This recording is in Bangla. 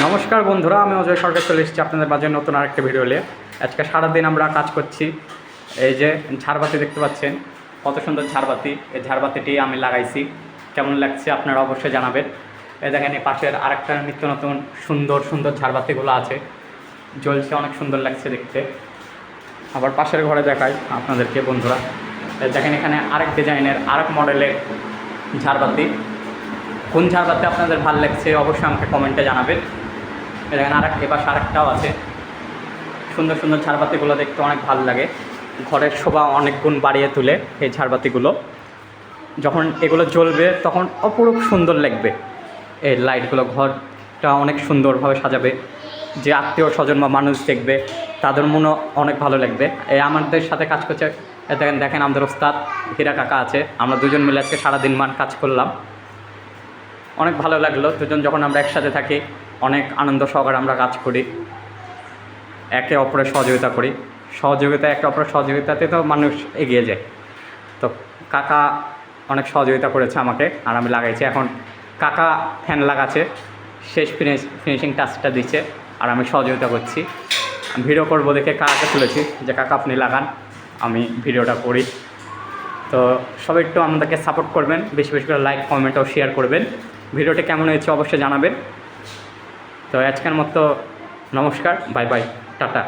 নমস্কার বন্ধুরা, আমি অজয় সরকার চলে এসেছি আপনাদের মাঝে নতুন আরেকটা ভিডিও নিয়ে। আজকে সারাদিন আমরা কাজ করছি। এই যে ঝাড়বাতি দেখতে পাচ্ছেন, কত সুন্দর ঝাড়বাতি। এই ঝাড়বাতিটি আমি লাগাইছি, কেমন লাগছে আপনারা অবশ্যই জানাবেন। এই দেখেন, এই পাশের আরেকটা নিত্য নতুন সুন্দর সুন্দর ঝাড়বাতিগুলো আছে, জ্বলছে, অনেক সুন্দর লাগছে দেখতে। আবার পাশের ঘরে দেখাই আপনাদেরকে বন্ধুরা। দেখেন, এখানে আরেক ডিজাইনের আরেক মডেলের ঝাড়বাতি। কোন ঝাড়বাতি আপনাদের ভালো লাগছে অবশ্যই আমাকে কমেন্টে জানাবেন। দেখেন এবার আরেকটাও আছে। সুন্দর সুন্দর ঝাড়বাতিগুলো দেখতে অনেক ভালো লাগে, ঘরের শোভা অনেক গুণ বাড়িয়ে তোলে এই ঝাড়বাতিগুলো। যখন এগুলো জ্বলবে তখন অপরূপ সুন্দর লাগবে। এই লাইটগুলো ঘরটা অনেক সুন্দরভাবে সাজাবে। যে আত্মীয় স্বজন বা মানুষ দেখবে তাদের মনও অনেক ভালো লাগবে। এই আমাদের সাথে কাজ করছে দেখেন আমাদের ওস্তাদ হীরা কাকা আছে। আমরা দুজন মিলে আজকে সারাদিন কাজ করলাম, অনেক ভালো লাগলো। দুজন যখন আমরা একসাথে থাকি অনেক আনন্দ সহকারে আমরা কাজ করি, একে অপরের সহযোগিতা করি। একে অপরের সহযোগিতাতে তো মানুষ এগিয়ে যায়। তো কাকা অনেক সহযোগিতা করেছে আমাকে, আর আমি লাগাইছি। এখন কাকা ফ্যান লাগাচ্ছে, শেষ ফিনিশিং টাচটা দিচ্ছে, আর আমি সহযোগিতা করছি। ভিডিও করবো দেখে কাকাকে তুলেছি যে কাকা আপনি লাগান, আমি ভিডিওটা করি। তো সবাই একটু আমাদেরকে সাপোর্ট করবেন, বেশি বেশি করে লাইক, কমেন্ট ও শেয়ার করবেন। ভিডিওটি কেমন হয়েছে অবশ্যই জানাবেন। তো আজকের মতো নমস্কার, বাই বাই, টাটা।